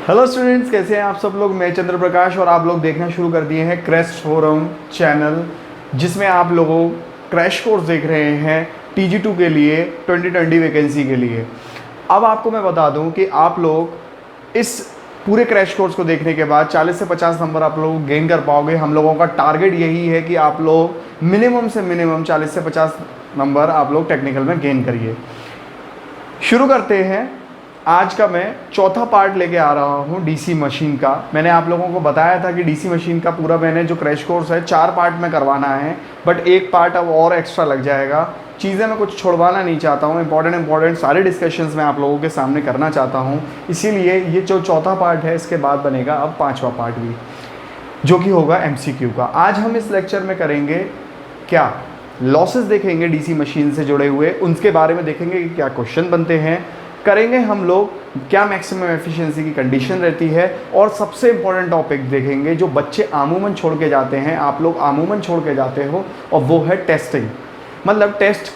Hello students, कैसे हैं आप सब लोग। मैं चंद्र प्रकाश और आप लोग देखना शुरू कर दिए हैं क्रेस्ट फोरम चैनल, जिसमें आप लोगों क्रैश कोर्स देख रहे हैं TG2 के लिए 2020 वैकेंसी के लिए। अब आपको मैं बता दूं कि आप लोग इस पूरे क्रैश कोर्स को देखने के बाद 40 से 50 नंबर आप लोग गेन कर पाओगे। हम लोगों का टारगेट यही है कि आप लोग मिनिमम से मिनिमम 40 से 50 नंबर आप लोग टेक्निकल में गेन करिए। शुरू करते हैं। आज का मैं चौथा पार्ट लेके आ रहा हूँ डीसी मशीन का। मैंने आप लोगों को बताया था कि डीसी मशीन का पूरा मैंने जो क्रैश कोर्स है 4 पार्ट में करवाना है, बट एक पार्ट अब और एक्स्ट्रा लग जाएगा। चीज़ें मैं कुछ छोड़वाना नहीं चाहता हूँ, इंपॉर्टेंट सारे डिस्कशंस मैं आप लोगों के सामने करना चाहता हूँ। इसीलिए ये जो चौथा पार्ट है इसके बाद बनेगा अब 5वां पार्ट भी, जो कि होगा MCQ का। आज हम इस लेक्चर में करेंगे क्या, लॉसेस देखेंगे डीसी मशीन से जुड़े हुए, उनके बारे में देखेंगे कि क्या क्वेश्चन बनते हैं, करेंगे हम लोग क्या मैक्सिमम एफिशिएंसी की कंडीशन रहती है, और सबसे इम्पोर्टेंट टॉपिक देखेंगे जो बच्चे आमूमन छोड़ के जाते हैं, आप लोग आमूमन छोड़ के जाते हो, और वो है टेस्टिंग। मतलब टेस्ट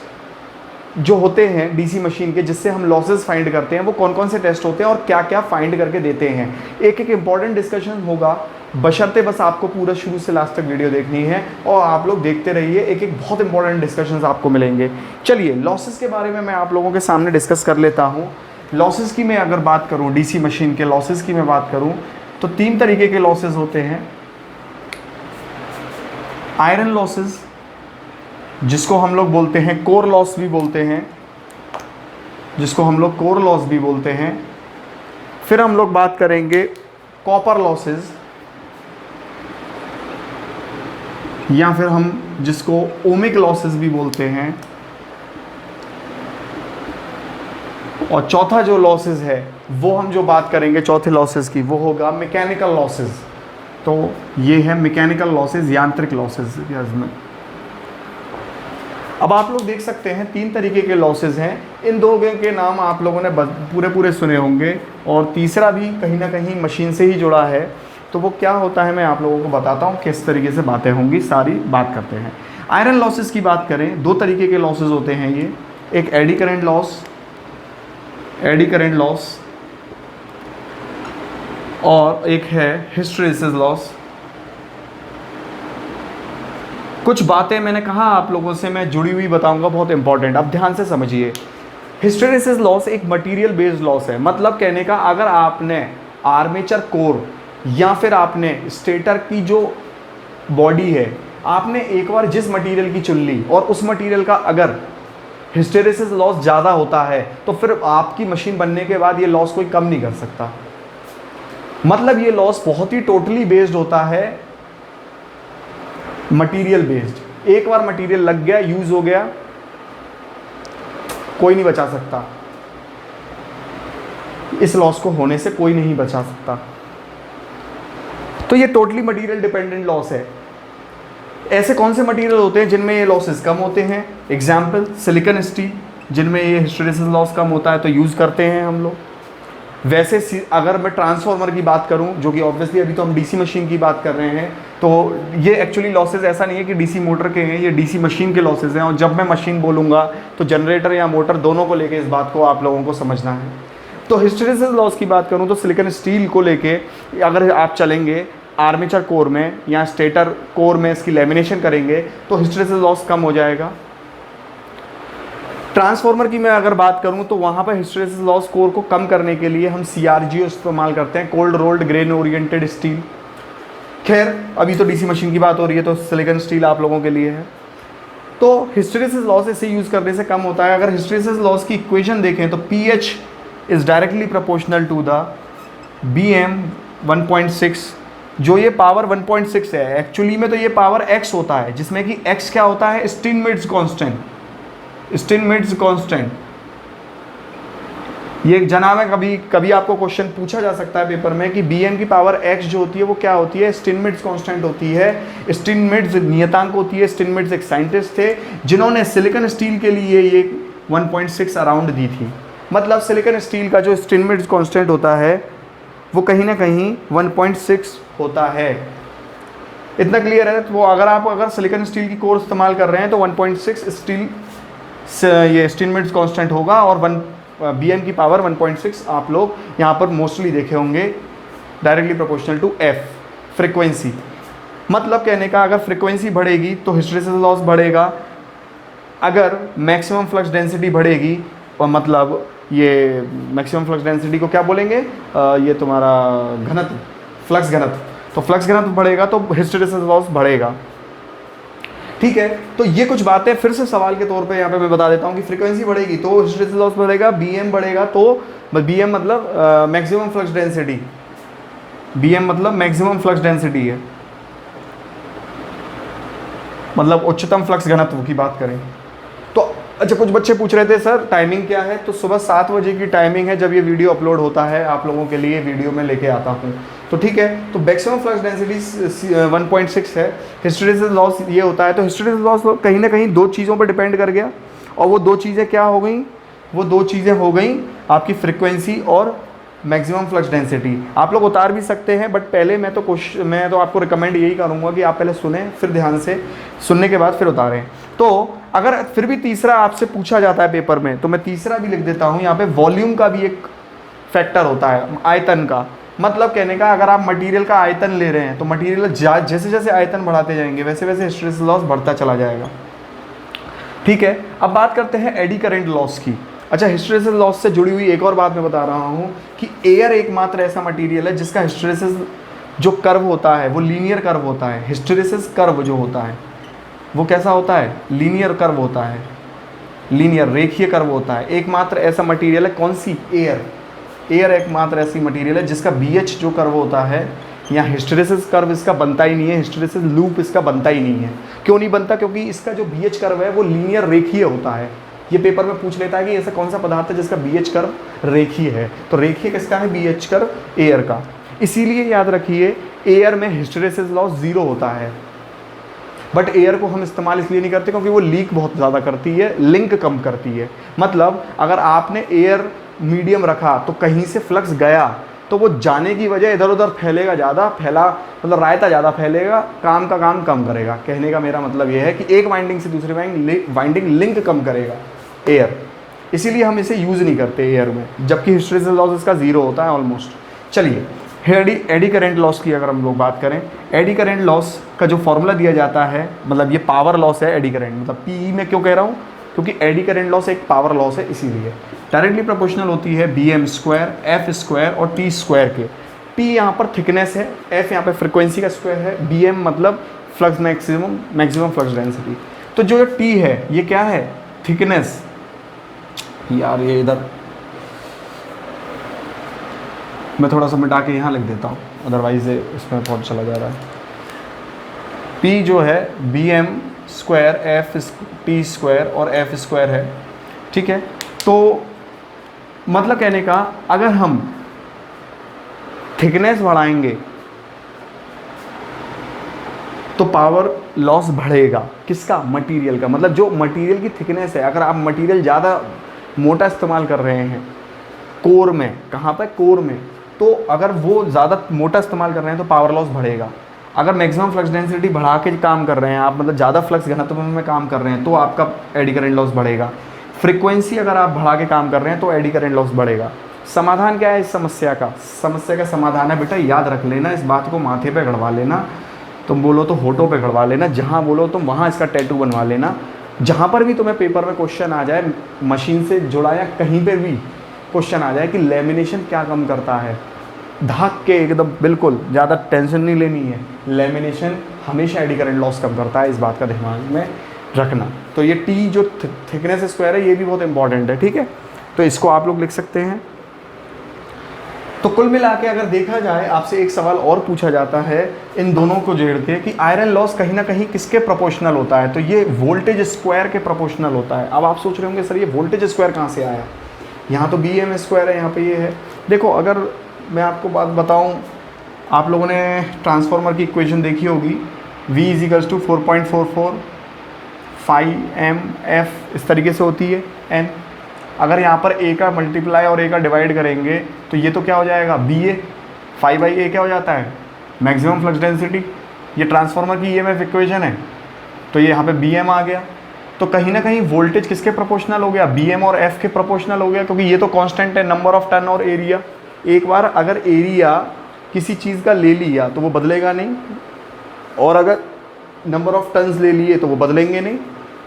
जो होते हैं डीसी मशीन के जिससे हम लॉसेस फाइंड करते हैं, वो कौन कौन से टेस्ट होते हैं और क्या क्या फाइंड करके देते हैं। एक एक इम्पॉर्टेंट डिस्कशन होगा, बशर्ते बस आपको पूरा शुरू से लास्ट तक वीडियो देखनी है और आप लोग देखते रहिए। एक एक बहुत इंपॉर्टेंट डिस्कशंस आपको मिलेंगे। चलिए लॉसेस के बारे में मैं आप लोगों के सामने डिस्कस कर लेता हूँ। लॉसेस की मैं अगर बात करूँ, डीसी मशीन के लॉसेस की मैं बात करूँ तो 3 तरीके के लॉसेस होते हैं। आयरन लॉसेस, जिसको हम लोग बोलते हैं कोर लॉस भी बोलते हैं, फिर हम लोग बात करेंगे कॉपर लॉसेस, या फिर हम जिसको ओमिक लॉसेस भी बोलते हैं, और चौथा जो लॉसेस है वो हम जो बात करेंगे चौथे लॉसेस की, वो होगा मैकेनिकल लॉसेस। तो ये है मैकेनिकल लॉसेस, यांत्रिक लॉसेस। अब आप लोग देख सकते हैं 3 तरीके के लॉसेस हैं। इन 2 के नाम आप लोगों ने पूरे सुने होंगे, और तीसरा भी कहीं ना कहीं मशीन से ही जुड़ा है। तो वो क्या होता है मैं आप लोगों को बताता हूँ, किस तरीके से बातें होंगी, सारी बात करते हैं। आयरन लॉसेस की बात करें, 2 तरीके के लॉसेस होते हैं ये। एक एडी करंट लॉस, और एक है हिस्टैरिसीस लॉस। कुछ बातें मैंने कहा आप लोगों से मैं जुड़ी हुई बताऊंगा, बहुत इंपॉर्टेंट। अब ध्यान से समझिए। हिस्टैरिसीस लॉस एक मटेरियल बेस्ड लॉस है। मतलब कहने का, अगर आपने आर्मेचर कोर या फिर आपने स्टेटर की जो बॉडी है, आपने एक बार जिस मटेरियल की चुन ली और उस मटेरियल का अगर हिस्टैरिसीस लॉस ज़्यादा होता है तो फिर आपकी मशीन बनने के बाद ये लॉस कोई कम नहीं कर सकता। मतलब ये लॉस बहुत ही टोटली बेस्ड होता है, मटेरियल बेस्ड। एक बार मटेरियल लग गया, यूज हो गया, कोई नहीं बचा सकता। इस लॉस को होने से कोई नहीं बचा सकता। तो ये टोटली मटेरियल डिपेंडेंट लॉस है। ऐसे कौन से मटेरियल होते हैं जिनमें ये लॉसेस कम होते हैं? एग्जाम्पल सिलिकॉन स्टील, जिनमें ये हिस्टैरिसीस लॉस कम होता है तो यूज़ करते हैं हम लोग। वैसे अगर मैं ट्रांसफार्मर की बात करूं, जो कि ऑब्वियसली अभी तो हम डीसी मशीन की बात कर रहे हैं, तो ये एक्चुअली लॉसेस ऐसा नहीं है कि डीसी मोटर के हैं, ये डीसी मशीन के लॉसेस हैं। और जब मैं मशीन बोलूँगा तो जनरेटर या मोटर दोनों को लेके इस बात को आप लोगों को समझना है। तो हिस्टैरिसीस लॉस की बात करूँ तो सिलिकॉन स्टील को लेके अगर आप चलेंगे आर्मेचर कोर में या स्टेटर कोर में, इसकी लेमिनेशन करेंगे तो हिस्टैरिसीस लॉस कम हो जाएगा। ट्रांसफार्मर की मैं अगर बात करूं तो वहां पर हिस्टैरिसीस लॉस कोर को कम करने के लिए हम CRGO इस्तेमाल करते हैं, cold rolled grain oriented steel. खैर अभी तो डीसी मशीन की बात हो रही है तो सिलिकॉन स्टील आप लोगों के लिए है। तो हिस्टैरिसीस लॉस इसे यूज़ करने से कम होता है। अगर हिस्टैरिसीस लॉस की इक्वेशन देखें तो PH is directly proportional to the BM 1.6, जो ये पावर 1.6 है। एक्चुअली में तो ये पावर x होता है, जिसमें कि x क्या होता है? Steinmetz constant. ये जनाब है, कभी आपको क्वेश्चन पूछा जा सकता है पेपर में कि BM की पावर x जो होती है वो क्या होती है? स्टीनमेट्ज़ कांस्टेंट होती है। स्टीनमेट्ज़ नियतांक होती है। स्टीनमेट्ज़ एक साइंटिस्ट थे जिन्होंने सिलिकॉन स्टील के लिए ये 1.6 अराउंड दी थी। मतलब सिलिकॉन स्टील का जो स्टीनमेट्ज़ कांस्टेंट होता है वो कहीं ना कहीं 1.6 होता है। इतना क्लियर है? तो अगर सिलिकॉन स्टील की कोर इस्तेमाल कर रहे हैं तो 1.6 स्टील ये स्टीनमेट्ज़ कांस्टेंट होगा, और BM की पावर 1.6 आप लोग यहाँ पर मोस्टली देखे होंगे directly proportional to F frequency. मतलब कहने का अगर फ्रीक्वेंसी बढ़ेगी तो हिस्टैरिसीस लॉस बढ़ेगा, अगर मैक्सिमम फ्लक्स डेंसिटी बढ़ेगी, और मतलब ये मैक्सिमम फ्लक्स डेंसिटी को क्या बोलेंगे, ये तुम्हारा घनत्व, फ्लक्स घनत्व, तो फ्लक्स घनत्व बढ़ेगा तो हिस्टैरिसीस लॉस बढ़ेगा। ठीक है, तो ये कुछ बातें फिर से सवाल के तौर पे यहाँ पे मैं बता देता हूँ कि फ्रीक्वेंसी बढ़ेगी तो हिस्टैरिसीस लॉस बढ़ेगा, बीएम बढ़ेगा तो बीएम मतलब मैक्सिमम फ्लक्स डेंसिटी, बीएम मतलब मैक्सिमम फ्लक्स डेंसिटी है, मतलब उच्चतम फ्लक्स घनत्व की बात करें तो। अच्छा, कुछ बच्चे पूछ रहे थे सर टाइमिंग क्या है, तो सुबह 7 बजे की टाइमिंग है जब ये वीडियो अपलोड होता है, आप लोगों के लिए वीडियो में लेके आता हूँ। तो ठीक है, तो मैक्सिमम फ्लक्स डेंसिटी 1.6 है, हिस्टैरिसीस लॉस ये होता है। तो हिस्टैरिसीस लॉस कहीं ना कहीं दो चीज़ों पर डिपेंड कर गया, और वो दो चीज़ें क्या हो गई, वो दो चीज़ें हो गई आपकी फ्रिक्वेंसी और मैक्सिमम फ्लक्स डेंसिटी। आप लोग उतार भी सकते हैं, बट पहले मैं तो आपको रिकमेंड यही करूँगा कि आप पहले सुने, फिर ध्यान से सुनने के बाद फिर उतारें। तो अगर फिर भी तीसरा आपसे पूछा जाता है पेपर में, तो मैं तीसरा भी लिख देता हूँ यहाँ पे, वॉल्यूम का भी एक फैक्टर होता है, आयतन का। मतलब कहने का अगर आप मटेरियल का आयतन ले रहे हैं तो मटेरियल जैसे जैसे आयतन बढ़ाते जाएंगे वैसे वैसे हिस्टैरिसीस लॉस बढ़ता चला जाएगा। ठीक है, अब बात करते हैं एडी करंट लॉस की। अच्छा, हिस्टैरिसीस लॉस से जुड़ी हुई एक और बात मैं बता रहा हूँ कि एयर एकमात्र ऐसा मटेरियल है जिसका हिस्टैरिसीस जो कर्व होता है वो लीनियर कर्व होता है। हिस्टैरिसीस कर्व जो होता है वो कैसा होता है, लीनियर कर्व होता है, लीनियर रेखीय कर्व होता है। एकमात्र ऐसा मटेरियल है, कौन सी, एयर। एयर एकमात्र ऐसी मटेरियल है जिसका BH जो कर्व होता है, यहाँ हिस्टैरिसीस कर्व इसका बनता ही नहीं है, हिस्टैरिसीस लूप इसका बनता ही नहीं है। क्यों नहीं बनता, क्योंकि इसका जो BH कर्व है वो लीनियर रेखीय होता है। ये पेपर में पूछ लेता है कि ऐसा कौन सा पदार्थ है जिसका BH कर्व रेखीय है, तो रेखीय किसका है, BH कर्व एयर का। इसीलिए याद रखिए एयर में हिस्टैरिसीस लॉस 0 होता है, बट एयर को हम इस्तेमाल इसलिए नहीं करते क्योंकि वो लीक बहुत ज़्यादा करती है, लिंक कम करती है। मतलब अगर आपने एयर मीडियम रखा तो कहीं से फ्लक्स गया तो वो जाने की वजह इधर उधर फैलेगा, ज़्यादा फैला मतलब रायता ज़्यादा फैलेगा, काम का काम कम करेगा। कहने का मेरा मतलब ये है कि एक वाइंडिंग से दूसरी वाइंडिंग लिंक कम करेगा एयर, इसीलिए हम इसे यूज़ नहीं करते एयर में, जबकि हिस्टैरिसीस लॉस इसका 0 होता है ऑलमोस्ट। चलिए, एडी करंट लॉस की अगर हम लोग बात करें, एडी करंट लॉस का जो फॉर्मूला दिया जाता है, मतलब ये पावर लॉस है एडी करंट, मतलब PE में क्यों कह रहा हूँ, क्योंकि एडी करंट लॉस एक पावर लॉस है, इसीलिए डायरेक्टली प्रोपोर्शनल होती है BM² F² और T² के। T यहाँ पर थिकनेस है, F यहाँ पर फ्रिक्वेंसी का स्क्वायर है, BM मतलब फ्लक्स मैक्सिमम फ्लक्स डेंसिटी। तो जो T है ये क्या है, थिकनेस। यार ये इधर मैं थोड़ा सा मिटा के यहाँ लिख देता हूँ, अदरवाइज इसमें बहुत चला जा रहा है। P जो है BM² T² और F² है। ठीक है, तो मतलब कहने का अगर हम थिकनेस बढ़ाएंगे तो पावर लॉस बढ़ेगा, किसका, मटेरियल का। मतलब जो मटेरियल की थिकनेस है, अगर आप मटेरियल ज़्यादा मोटा इस्तेमाल कर रहे हैं कोर में, कहाँ पर, कोर में, तो अगर वो ज़्यादा मोटा इस्तेमाल कर रहे हैं तो पावर लॉस बढ़ेगा। अगर मैक्सिमम फ्लक्स डेंसिटी बढ़ा के काम कर रहे हैं आप, मतलब ज़्यादा फ्लक्स घनत्व में काम कर रहे हैं, तो आपका एडी करंट लॉस बढ़ेगा। फ्रीक्वेंसी अगर आप बढ़ा के काम कर रहे हैं तो एडी करंट लॉस बढ़ेगा। समाधान क्या है इस समस्या का, समस्या का समाधान है बेटा, याद रख लेना, इस बात को माथे पे गड़वा लेना, तुम बोलो तो होठों पे गड़वा लेना, जहाँ बोलो तुम वहाँ इसका टैटू बनवा लेना। जहाँ पर भी तुम्हें पेपर में क्वेश्चन आ जाए, मशीन से जुड़ा या कहीं पर भी क्वेश्चन आ जाए कि लेमिनेशन क्या कम करता है, धाक के एकदम बिल्कुल ज़्यादा टेंशन नहीं लेनी है, लेमिनेशन हमेशा एडी करंट लॉस कम करता है, इस बात का ध्यान में रखना। तो ये T जो थिकनेस स्क्वायर है ये भी बहुत इंपॉर्टेंट है। ठीक है, तो इसको आप लोग लिख सकते हैं। तो कुल मिला के अगर देखा जाए, आपसे एक सवाल और पूछा जाता है इन दोनों को जोड़ के कि आयरन लॉस कहीं ना कहीं किसके प्रोपोर्शनल होता है, तो ये वोल्टेज स्क्वायर के प्रोपोर्शनल होता है। अब आप सोच रहे होंगे सर ये वोल्टेज स्क्वायर कहाँ से आया, यहाँ तो BM² है, यहाँ पे ये है। देखो, अगर मैं आपको बात बताऊं, आप लोगों ने ट्रांसफार्मर की इक्वेशन देखी होगी, V = 4.44 5mF इस तरीके से होती है N। अगर यहाँ पर A का मल्टीप्लाई और A का डिवाइड करेंगे तो ये तो क्या हो जाएगा, BA 5/A क्या हो जाता है, मैक्सिमम फ्लक्स डेंसिटी। ये ट्रांसफार्मर की EMF इक्वेशन है, तो ये यहाँ पे BM आ गया। तो कहीं ना कहीं वोल्टेज किसके प्रोपोर्शनल हो गया, BM और F के प्रोपोर्शनल हो गया, क्योंकि ये तो कांस्टेंट है, नंबर ऑफ टर्न और एरिया। एक बार अगर एरिया किसी चीज़ का ले लिया तो वो बदलेगा नहीं, और अगर नंबर ऑफ टन्स ले लिए तो वो बदलेंगे नहीं।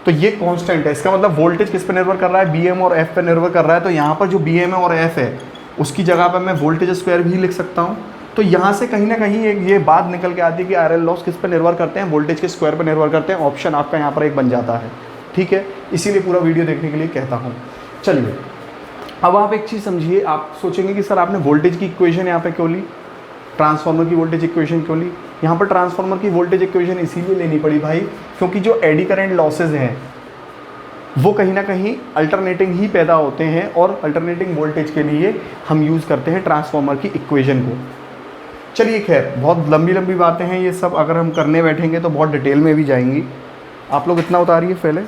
तो ये कांस्टेंट है। इसका मतलब वोल्टेज किस पर निर्भर कर रहा है, बी एम और एफ पर निर्भर कर रहा है। तो यहाँ पर जो बी एम और एफ है उसकी जगह पर मैं वोल्टेज स्क्वायर भी लिख सकता हूँ। तो यहाँ से कहीं ना कहीं एक ये बात निकल के आती है कि आर एल लॉस किस पर निर्भर करते हैं, वोल्टेज के स्क्वायर पर निर्भर करते हैं। ऑप्शन आपका यहाँ पर एक बन जाता है, ठीक है। इसीलिए पूरा वीडियो देखने के लिए कहता हूँ। चलिए अब आप एक चीज़ समझिए, आप सोचेंगे कि सर आपने वोल्टेज की इक्वेशन यहाँ पे क्यों ली, ट्रांसफार्मर की वोल्टेज इक्वेशन क्यों ली। यहाँ पर ट्रांसफार्मर की वोल्टेज इक्वेशन इसीलिए लेनी पड़ी भाई, क्योंकि जो एडी करंट लॉसेज हैं वो कहीं ना कहीं अल्टरनेटिंग ही पैदा होते हैं, और अल्टरनेटिंग वोल्टेज के लिए हम यूज़ करते हैं ट्रांसफार्मर की इक्वेशन को। चलिए खैर, बहुत लंबी लंबी बातें हैं ये सब, अगर हम करने बैठेंगे तो बहुत डिटेल में भी जाएंगी। आप लोग इतना उतारिए पहले।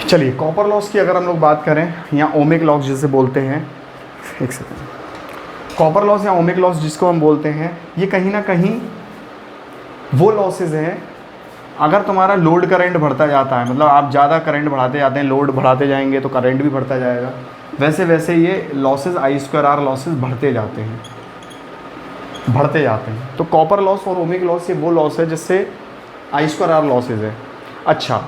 चलिए कॉपर लॉस की अगर हम लोग बात करें, या ओमिक लॉस जिसे बोलते हैं, एक सेकेंड, कॉपर लॉस या ओमिक लॉस जिसको हम बोलते हैं, ये कहीं ना कहीं वो लॉसेज हैं अगर तुम्हारा लोड करंट बढ़ता जाता है, मतलब आप ज़्यादा करंट बढ़ाते जाते हैं, लोड बढ़ाते जाएंगे तो करंट भी बढ़ता जाएगा, वैसे वैसे ये losses I square R losses बढ़ते जाते हैं। तो कॉपर लॉस और ओमिक लॉस ये वो लॉस है जिससे आई स्क्वायर आर लॉसेज है। अच्छा,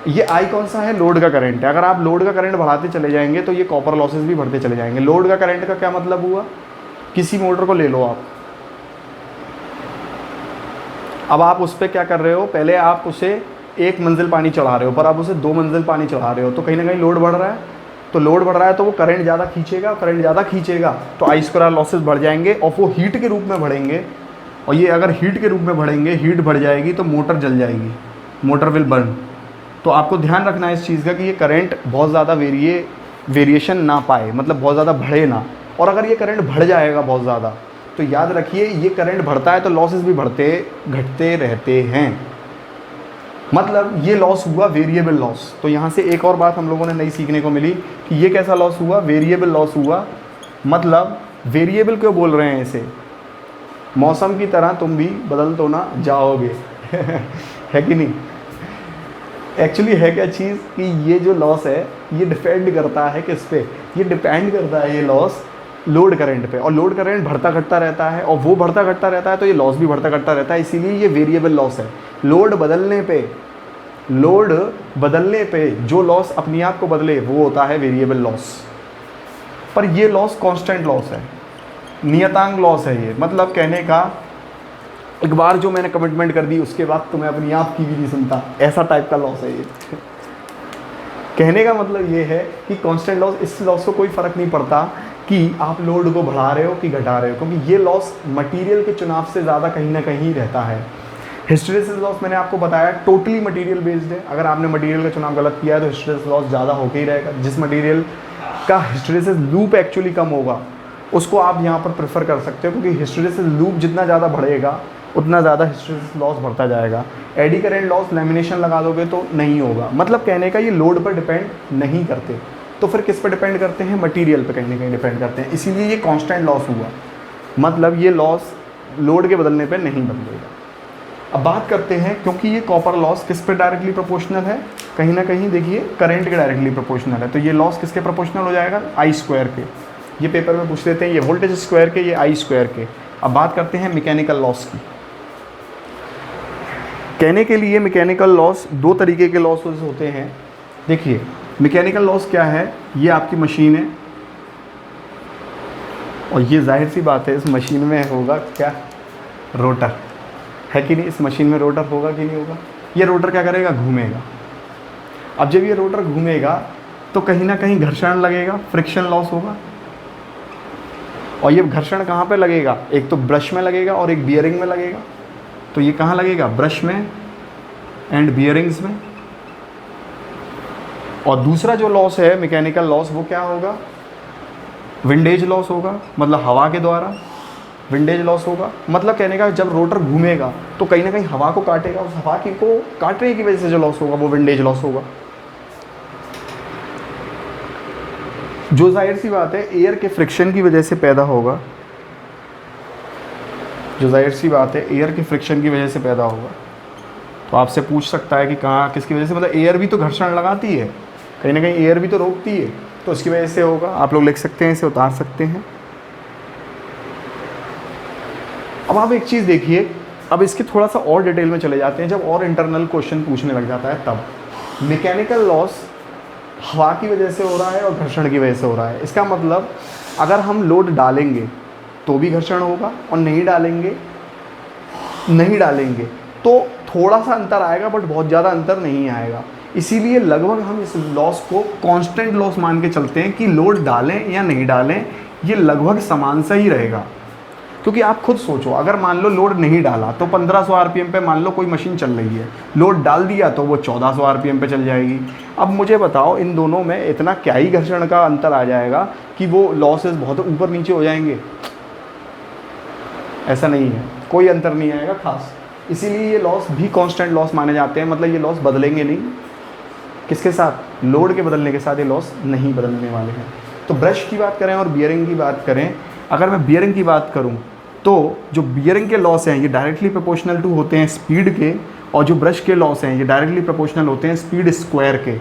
ये आई कौन सा है, लोड का करंट है। अगर आप लोड का करंट बढ़ाते चले जाएंगे तो ये कॉपर लॉसेज भी बढ़ते चले जाएंगे। लोड का करंट का क्या मतलब हुआ, किसी मोटर को ले लो आप, अब आप उस पर क्या कर रहे हो, पहले आप उसे 1 मंजिल पानी चढ़ा रहे हो, पर आप उसे 2 मंजिल पानी चढ़ा रहे हो, तो कहीं ना कहीं लोड बढ़ रहा है। तो लोड बढ़ रहा है तो वो करंट ज़्यादा खींचेगा, तो आई स्क्वायर लॉसेज बढ़ जाएंगे, और वो हीट के रूप में बढ़ेंगे। और ये अगर हीट के रूप में बढ़ेंगे, हीट बढ़ जाएगी तो मोटर जल जाएगी, मोटर विल बर्न। तो आपको ध्यान रखना है इस चीज़ का कि ये करंट बहुत ज़्यादा वेरिएशन ना पाए, मतलब बहुत ज़्यादा बढ़े ना। और अगर ये करंट बढ़ जाएगा बहुत ज़्यादा, तो याद रखिए ये करंट बढ़ता है तो लॉसेस भी घटते रहते हैं। मतलब ये लॉस हुआ वेरिएबल लॉस। तो यहाँ से एक और बात हम लोगों ने नई सीखने को मिली कि ये कैसा लॉस हुआ, वेरिएबल लॉस हुआ। मतलब वेरिएबल क्यों बोल रहे हैं इसे, मौसम की तरह तुम भी बदल तो ना जाओगे है कि नहीं। एक्चुअली है क्या चीज़ कि ये जो लॉस है ये डिपेंड करता है किस पे, ये डिपेंड करता है ये लॉस लोड करंट पे, और लोड करंट बढ़ता घटता रहता है, और वो बढ़ता घटता रहता है तो ये लॉस भी बढ़ता घटता रहता है। इसीलिए ये वेरिएबल लॉस है। लोड बदलने पे जो लॉस अपने आप को बदले वो होता है वेरिएबल लॉस। पर ये लॉस कांस्टेंट लॉस है, नियतांक लॉस है ये। मतलब कहने का एक बार जो मैंने कमिटमेंट कर दी उसके बाद तो मैं अपनी आप की भी नहीं सुनता, ऐसा टाइप का लॉस है ये कहने का मतलब ये है कि कांस्टेंट लॉस, इस लॉस को कोई फ़र्क नहीं पड़ता कि आप लोड को बढ़ा रहे हो कि घटा रहे हो, क्योंकि ये लॉस मटेरियल के चुनाव से ज़्यादा कहीं ना कहीं रहता है। हिस्टैरिसीस लॉस मैंने आपको बताया टोटली मटेरियल बेस्ड है। अगर आपने मटेरियल का चुनाव गलत किया है तो हिस्टैरिसीस लॉस ज़्यादा होके ही रहेगा। जिस मटेरियल का हिस्टैरिसीस लूप एक्चुअली कम होगा उसको आप यहाँ पर प्रेफर कर सकते हो, क्योंकि हिस्टैरिसीस लूप जितना ज़्यादा बढ़ेगा उतना ज़्यादा हिस्टैरिसीस लॉस बढ़ता जाएगा। एडी करंट लॉस लैमिनेशन लगा दोगे तो नहीं होगा। मतलब कहने का ये लोड पर डिपेंड नहीं करते, तो फिर किस पर डिपेंड करते हैं, मटेरियल पे कहीं ना कहीं डिपेंड करते हैं। इसीलिए ये कांस्टेंट लॉस हुआ, मतलब ये लॉस लोड के बदलने पे नहीं बदलेगा। अब बात करते हैं, क्योंकि ये कॉपर लॉस किस पे डायरेक्टली प्रोपोर्शनल है, कहीं ना कहीं देखिए करंट के डायरेक्टली प्रोपोर्शनल है, तो ये लॉस किसके प्रोपोर्शनल हो जाएगा, आई स्क्वायर के। ये पेपर में पूछ लेते हैं, ये वोल्टेज स्क्वायर के, ये आई स्क्वायर के। अब बात करते हैं मैकेनिकल लॉस की। कहने के लिए मैकेनिकल लॉस 2 तरीके के लॉसेस होते हैं। देखिए मैकेनिकल लॉस क्या है, ये आपकी मशीन है और ये जाहिर सी बात है इस मशीन में होगा क्या, रोटर है कि नहीं। इस मशीन में रोटर होगा कि नहीं होगा। ये रोटर क्या करेगा, घूमेगा। अब जब ये रोटर घूमेगा तो कहीं ना कहीं घर्षण लगेगा, फ्रिक्शन लॉस होगा। और ये घर्षण कहाँ पे लगेगा, एक तो ब्रश में लगेगा और एक बियरिंग में लगेगा। तो ये कहाँ लगेगा, ब्रश में एंड बियरिंग्स में। और दूसरा जो लॉस है मैकेनिकल लॉस, वो क्या होगा, विंडेज लॉस होगा, मतलब हवा के द्वारा विंडेज लॉस होगा। मतलब कहने का जब रोटर घूमेगा तो कहीं ना कहीं हवा को काटेगा, उस हवा की को काटने की वजह से जो लॉस होगा वो विंडेज लॉस होगा। जो जाहिर सी बात है एयर के फ्रिक्शन की वजह से पैदा होगा, जो जाहिर सी बात है एयर के फ्रिक्शन की वजह से पैदा होगा। तो आपसे पूछ सकता है कि कहाँ किसकी वजह से, मतलब एयर भी तो घर्षण लगाती है, कहीं ना कहीं एयर भी तो रोकती है। तो उसकी वजह से होगा। आप लोग लिख सकते हैं, इसे उतार सकते हैं। अब आप एक चीज़ देखिए, अब इसके थोड़ा सा और डिटेल में चले जाते हैं, जब और इंटरनल क्वेश्चन पूछने लग जाता है तब। मैकेनिकल लॉस हवा की वजह से हो रहा है और घर्षण की वजह से हो रहा है। इसका मतलब अगर हम लोड डालेंगे तो भी घर्षण होगा और नहीं डालेंगे तो थोड़ा सा अंतर आएगा, बट बहुत ज़्यादा अंतर नहीं आएगा। इसीलिए लगभग हम इस लॉस को कांस्टेंट लॉस मान के चलते हैं कि लोड डालें या नहीं डालें ये लगभग समान सा ही रहेगा। क्योंकि आप खुद सोचो, अगर मान लो लोड नहीं डाला तो 1500 आरपीएम पे मान लो कोई मशीन चल रही है, लोड डाल दिया तो वो 1400 आरपीएम पे चल जाएगी। अब मुझे बताओ इन दोनों में इतना क्या ही घर्षण का अंतर आ जाएगा कि वो लॉसेस बहुत ऊपर नीचे हो जाएंगे? ऐसा नहीं है, कोई अंतर नहीं आएगा खास। इसीलिए ये लॉस भी कांस्टेंट लॉस माने जाते हैं, मतलब ये लॉस बदलेंगे नहीं। किसके साथ? लोड के बदलने के साथ ये लॉस नहीं बदलने वाले हैं। तो ब्रश की बात करें और बियरिंग की बात करें, अगर मैं बियरिंग की बात करूं तो जो बियरिंग के लॉस हैं ये डायरेक्टली प्रोपोर्शनल टू होते हैं स्पीड के, और जो ब्रश के लॉस हैं ये डायरेक्टली प्रोपोर्शनल होते हैं स्पीड स्क्वायर के।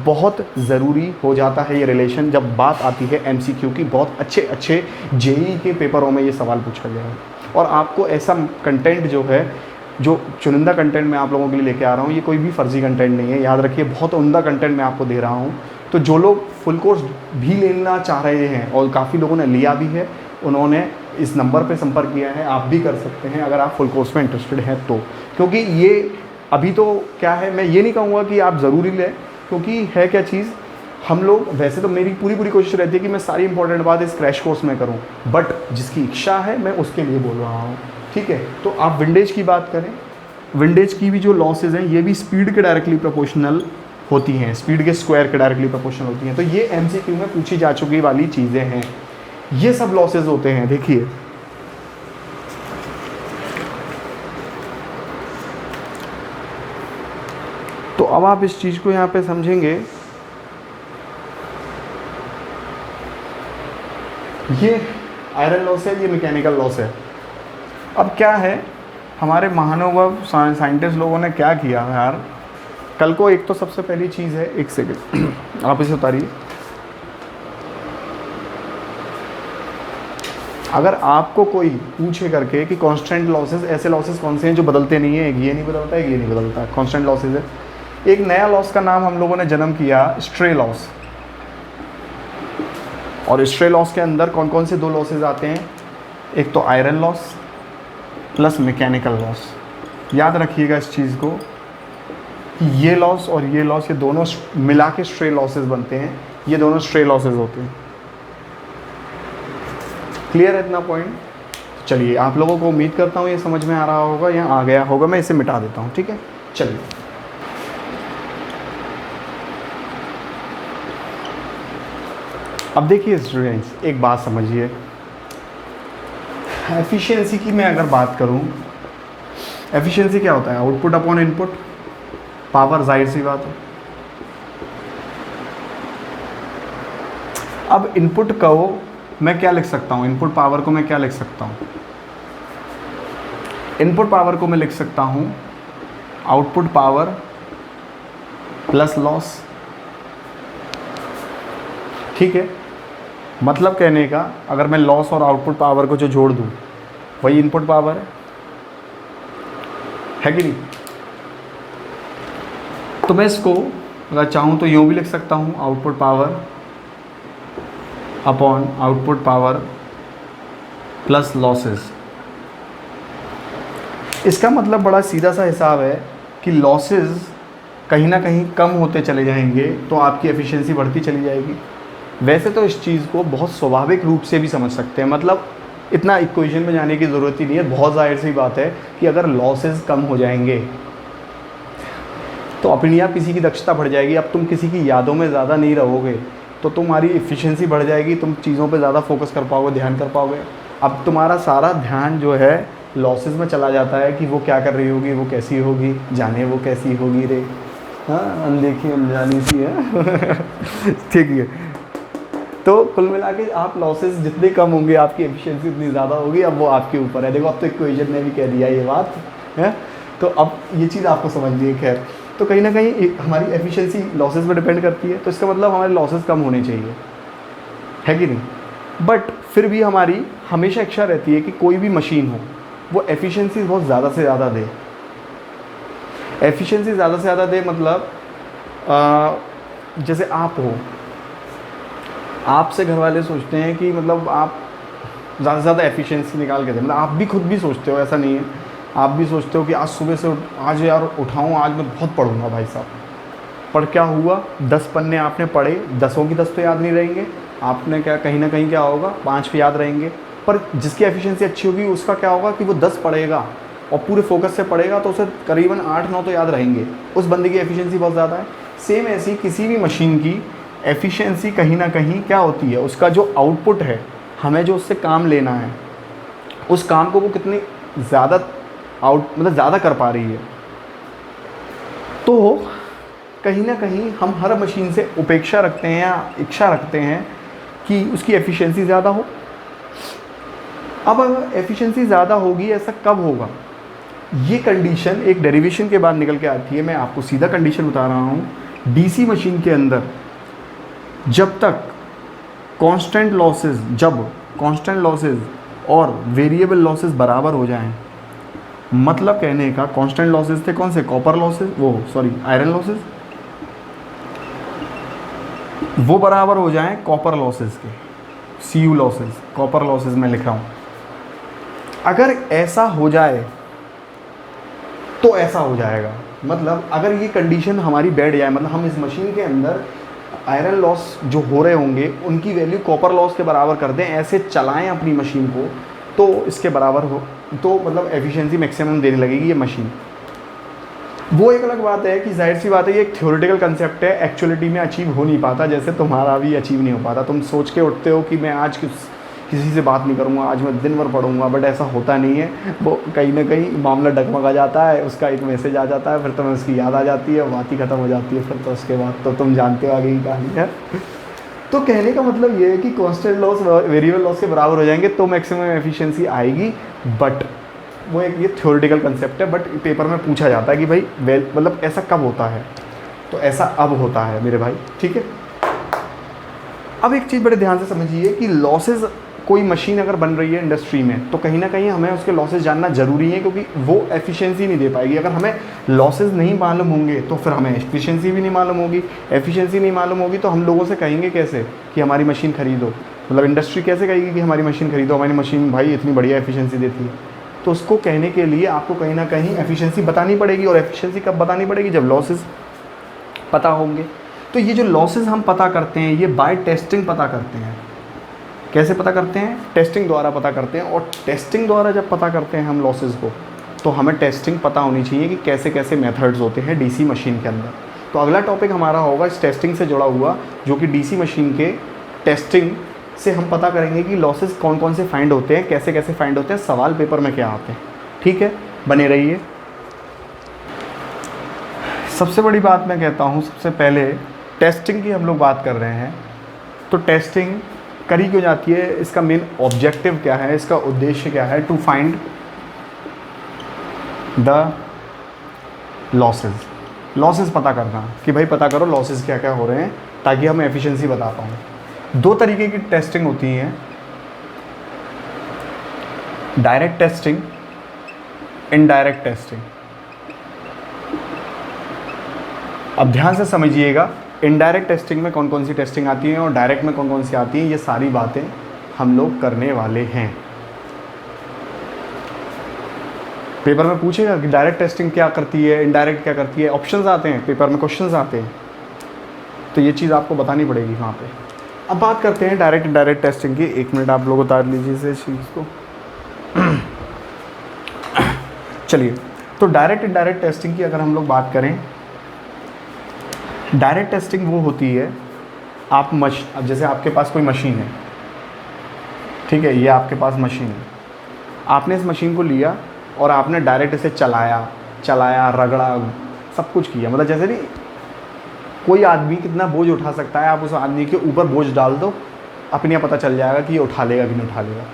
बहुत ज़रूरी हो जाता है ये रिलेशन जब बात आती है एमसीक्यू की। बहुत अच्छे जेईई के पेपरों में ये सवाल पूछा गया है। और आपको ऐसा कंटेंट जो है, जो चुनिंदा कंटेंट मैं आप लोगों के लिए लेके आ रहा हूँ, ये कोई भी फर्जी कंटेंट नहीं है, याद रखिए। बहुत उम्दा कंटेंट मैं आपको दे रहा हूँ। तो जो लोग फुल कोर्स भी लेना चाह रहे हैं और काफ़ी लोगों ने लिया भी है, उन्होंने इस नंबर पे संपर्क किया है। आप भी कर सकते हैं अगर आप फुल कोर्स में इंटरेस्टेड हैं तो। क्योंकि ये अभी तो क्या है, मैं ये नहीं कहूँगा कि आप ज़रूरी लें, क्योंकि है क्या चीज़, हम लोग वैसे तो मेरी पूरी कोशिश रहती है कि मैं सारी इंपॉर्टेंट बात इस क्रैश कोर्स में करूं, बट जिसकी इच्छा है मैं उसके लिए बोल रहा हूं, ठीक है। तो आप विंडेज की बात करें, विंडेज की भी जो लॉसेज हैं ये भी स्पीड के डायरेक्टली प्रोपोर्शनल होती हैं, स्पीड के स्क्वायर के डायरेक्टली प्रोपोर्शनल होती हैं। तो ये एमसीक्यू में पूछी जा चुकी वाली चीज़ें हैं, ये सब लॉसेज होते हैं। देखिए तो अब आप इस चीज़ को यहाँ पे समझेंगे, ये आयरन लॉस है, ये मैकेनिकल लॉस है। अब क्या है, हमारे महानुभाव साइंटिस्ट लोगों ने क्या किया यार, कल को एक तो सबसे पहली चीज़ है, एक सेकेंड आप इसे उतारिए। अगर आपको कोई पूछे करके कि कांस्टेंट लॉसेस, ऐसे लॉसेस कौन से हैं जो बदलते नहीं है, एक ये नहीं बदलता है, एक ये नहीं बदलता है, कांस्टेंट लॉसेस है। एक नया लॉस का नाम हम लोगों ने जन्म किया, स्ट्रे लॉस। और स्ट्रे लॉस के अंदर कौन कौन से दो लॉसेज आते हैं? एक तो iron loss plus mechanical loss. याद रखिएगा इस चीज़ को कि ये लॉस और ये लॉस, ये दोनों मिला के स्ट्रे लॉसेज बनते हैं, ये दोनों स्ट्रे लॉसेज होते हैं। क्लियर है इतना पॉइंट? चलिए, आप लोगों को उम्मीद करता हूँ ये समझ में आ रहा होगा या आ गया होगा। मैं इसे मिटा देता हूँ, ठीक है। चलिए, अब देखिए स्टूडेंट्स, एक बात समझिए, एफिशिएंसी की मैं अगर बात करूं, एफिशिएंसी क्या होता है? आउटपुट अपॉन इनपुट, पावर, जाहिर सी बात है। अब इनपुट को मैं क्या लिख सकता हूं? इनपुट पावर को मैं क्या लिख सकता हूं? इनपुट पावर को मैं लिख सकता हूं आउटपुट पावर प्लस लॉस, ठीक है। मतलब कहने का, अगर मैं लॉस और आउटपुट पावर को जो जोड़ दूं वही इनपुट पावर है कि नहीं? तो मैं इसको अगर चाहूं तो यूँ भी लिख सकता हूं, output power upon output power plus losses. इसका मतलब बड़ा सीधा सा हिसाब है कि लॉसेस कहीं ना कहीं कम होते चले जाएंगे तो आपकी एफिशिएंसी बढ़ती चली जाएगी। वैसे तो इस चीज़ को बहुत स्वाभाविक रूप से भी समझ सकते हैं, मतलब इतना इक्वेशन में जाने की ज़रूरत ही नहीं है। बहुत जाहिर सी बात है कि अगर लॉसेस कम हो जाएंगे तो अपनी आप किसी की दक्षता बढ़ जाएगी। अब तुम किसी की यादों में ज़्यादा नहीं रहोगे तो तुम्हारी एफिशिएंसी बढ़ जाएगी, तुम चीज़ों पे ज़्यादा फोकस कर पाओगे, ध्यान कर पाओगे। अब तुम्हारा सारा ध्यान जो है लॉसेस में चला जाता है कि वो क्या कर रही होगी, वो कैसी होगी, जाने वो कैसी होगी रे, हाँ अनदेखी अनजानी सी है ठीक है। तो कुल मिला के आप लॉसेस जितने कम होंगे आपकी एफिशिएंसी उतनी ज़्यादा होगी। अब वो आपके ऊपर है। देखो, अब तो इक्वेशन ने भी कह दिया ये बात है, तो अब ये चीज़ आपको समझनी है। खैर, तो कहीं ना कहीं हमारी एफिशिएंसी लॉसेस पर डिपेंड करती है, तो इसका मतलब हमारे लॉसेस कम होने चाहिए, है कि नहीं। बट फिर भी हमारी हमेशा इच्छा रहती है कि कोई भी मशीन हो वो एफिशिएंसी बहुत ज़्यादा से ज़्यादा दे। एफिशिएंसी ज़्यादा से ज़्यादा दे मतलब जैसे आप हो, आपसे घर वाले सोचते हैं कि मतलब आप ज़्यादा से ज़्यादा एफिशिएंसी निकाल के दें, मतलब आप भी खुद भी सोचते हो, ऐसा नहीं है, आप भी सोचते हो कि आज सुबह से आज यार उठाऊँ, आज मैं बहुत पढ़ूंगा भाई साहब। पर क्या हुआ, 10 पन्ने आपने पढ़े, 10 की 10 तो याद नहीं रहेंगे, आपने क्या कहीं ना कहीं क्या होगा 5 पे याद रहेंगे। पर जिसकी एफिशिएंसी अच्छी होगी उसका क्या होगा कि वो 10 पढ़ेगा और पूरे फोकस से पढ़ेगा तो उसे करीबन 8-9 तो याद रहेंगे, उस बंदे की एफिशिएंसी बहुत ज़्यादा है। सेम ऐसी किसी भी मशीन की एफिशिएंसी कहीं ना कहीं क्या होती है, उसका जो आउटपुट है, हमें जो उससे काम लेना है, उस काम को वो कितनी ज़्यादा मतलब ज़्यादा कर पा रही है। तो कहीं ना कहीं हम हर मशीन से उपेक्षा रखते हैं या इच्छा रखते हैं कि उसकी एफिशिएंसी ज़्यादा हो। अब अगर एफिशिएंसी ज़्यादा होगी, ऐसा कब होगा, ये कंडीशन एक डेरिवेशन के बाद निकल के आती है। मैं आपको सीधा कंडीशन बता रहा हूँ। डीसी मशीन के अंदर जब तक कांस्टेंट लॉसेस और वेरिएबल लॉसेस बराबर हो जाएं, मतलब कहने का कांस्टेंट लॉसेस थे कौन से, कॉपर लॉसेस, आयरन लॉसेस, वो बराबर हो जाएं कॉपर लॉसेस के, CU लॉसेस, कॉपर लॉसेस मैं लिख रहा हूँ। अगर ऐसा हो जाए तो ऐसा हो जाएगा, मतलब अगर ये कंडीशन हमारी बैठ जाए, मतलब हम इस मशीन के अंदर आयरन लॉस जो हो रहे होंगे उनकी वैल्यू कॉपर लॉस के बराबर कर दें, ऐसे चलाएं अपनी मशीन को, तो इसके बराबर हो, तो मतलब एफिशिएंसी मैक्सिमम देने लगेगी ये मशीन। वो एक अलग बात है कि जाहिर सी बात है ये एक थ्योरेटिकल कंसेप्ट है, एक्चुअलिटी में अचीव हो नहीं पाता, जैसे तुम्हारा भी अचीव नहीं हो पाता। तुम सोच के उठते हो कि मैं आज किसी से बात नहीं करूँगा, आज मैं दिन भर पढ़ूंगा, बट ऐसा होता नहीं है। वो कहीं ना कहीं मामला डगमगा जाता है, उसका एक मैसेज आ जाता है, फिर तुम्हें उसकी याद आ जाती है, बात ही ख़त्म हो जाती है, फिर तो उसके बाद तो तुम जानते हो आगे की कहानी है। तो कहने का मतलब ये है कि कांस्टेंट लॉस वेरिएबल लॉस के बराबर हो जाएंगे तो मैक्सिमम एफिशिएंसी आएगी, बट वो एक ये थ्योरेटिकल कंसेप्ट है। बट पेपर में पूछा जाता है कि भाई मतलब ऐसा कब होता है, तो ऐसा अब होता है मेरे भाई, ठीक है। अब एक चीज़ बड़े ध्यान से समझिए कि लॉसेस, कोई मशीन अगर बन रही है इंडस्ट्री में तो कहीं ना कहीं हमें उसके लॉसेस जानना ज़रूरी है, क्योंकि वो एफिशिएंसी नहीं दे पाएगी। अगर हमें लॉसेस नहीं मालूम होंगे तो फिर हमें एफिशिएंसी भी नहीं मालूम होगी, एफिशिएंसी नहीं मालूम होगी तो हम लोगों से कहेंगे कैसे कि हमारी मशीन खरीदो, मतलब इंडस्ट्री कैसे कहेगी कि हमारी मशीन खरीदो, हमारी मशीन भाई इतनी बढ़िया एफिशिएंसी देती है। तो उसको कहने के लिए आपको कहीं ना कहीं एफिशिएंसी बतानी पड़ेगी, और एफिशिएंसी कब बतानी पड़ेगी, जब लॉसेस पता होंगे। तो ये जो लॉसेस हम पता करते हैं ये बाय टेस्टिंग पता करते हैं। कैसे पता करते हैं, टेस्टिंग द्वारा पता करते हैं। और टेस्टिंग द्वारा जब पता करते हैं हम लॉसेस को, तो हमें टेस्टिंग पता होनी चाहिए कि कैसे कैसे मेथड्स होते हैं डीसी मशीन के अंदर। तो अगला टॉपिक हमारा होगा इस टेस्टिंग से जुड़ा हुआ, जो कि डीसी मशीन के टेस्टिंग से हम पता करेंगे कि लॉसेस कौन कौन से फाइंड होते हैं, कैसे कैसे फाइंड होते हैं, सवाल पेपर में क्या आते हैं। ठीक है, बने रहिए। सबसे बड़ी बात मैं कहता हूँ, सबसे पहले टेस्टिंग की हम लोग बात कर रहे हैं, तो टेस्टिंग करी क्यों जाती है, इसका मेन ऑब्जेक्टिव क्या है, इसका उद्देश्य क्या है, टू फाइंड द लॉसेस पता करना कि भाई पता करो लॉसेस क्या क्या हो रहे हैं, ताकि हम एफिशिएंसी बता पाऊँ। दो तरीके की टेस्टिंग होती हैं, डायरेक्ट टेस्टिंग, इनडायरेक्ट टेस्टिंग। अब ध्यान से समझिएगा, इनडायरेक्ट टेस्टिंग में कौन कौन सी टेस्टिंग आती है और डायरेक्ट में कौन कौन सी आती है, ये सारी बातें हम लोग करने वाले हैं। पेपर में पूछेगा कि डायरेक्ट टेस्टिंग क्या करती है, इनडायरेक्ट क्या करती है, ऑप्शंस आते हैं पेपर में, क्वेश्चंस आते हैं, तो ये चीज़ आपको बतानी पड़ेगी वहाँ पे। अब बात करते हैं डायरेक्ट इनडायरेक्ट टेस्टिंग की। एक मिनट आप लोग उतार लीजिए इस चीज़ को। चलिए, तो डायरेक्ट इनडायरेक्ट टेस्टिंग की अगर हम लोग बात करें, डायरेक्ट टेस्टिंग वो होती है, अब जैसे आपके पास कोई मशीन है, ठीक है, ये आपके पास मशीन है, आपने इस मशीन को लिया और आपने डायरेक्ट इसे चलाया, रगड़ा, सब कुछ किया। मतलब जैसे नहीं, कोई आदमी कितना बोझ उठा सकता है, आप उस आदमी के ऊपर बोझ डाल दो, अपने आप पता चल जाएगा कि ये उठा लेगा कि नहीं उठा लेगा।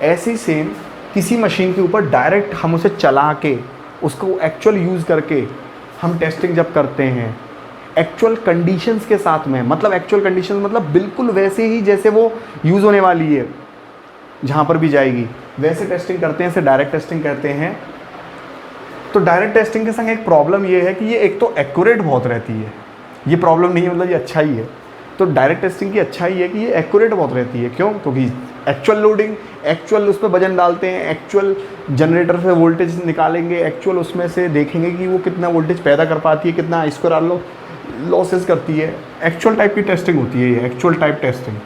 ऐसे ही सेम किसी मशीन के ऊपर डायरेक्ट हम उसे चला के, उसको एक्चुअल यूज़ करके हम टेस्टिंग जब करते हैं एक्चुअल कंडीशंस के साथ में, मतलब एक्चुअल कंडीशंस मतलब बिल्कुल वैसे ही जैसे वो यूज़ होने वाली है, जहाँ पर भी जाएगी वैसे टेस्टिंग करते हैं, इसे डायरेक्ट टेस्टिंग करते हैं। तो डायरेक्ट टेस्टिंग के संग एक प्रॉब्लम ये है कि ये एक तो एक्यूरेट बहुत रहती है, ये प्रॉब्लम नहीं है, मतलब ये अच्छा ही है। तो डायरेक्ट टेस्टिंग की अच्छाई है कि ये एक्यूरेट बहुत रहती है। क्यों? क्योंकि एक्चुअल लोडिंग, एक्चुअल उस पर वजन डालते हैं, एक्चुअल जनरेटर से वोल्टेज निकालेंगे, एक्चुअल उसमें से देखेंगे कि वो कितना वोल्टेज पैदा कर पाती है, कितना स्क्वायर आर लॉसेस करती है। एक्चुअल टाइप की टेस्टिंग होती है ये, actual type testing,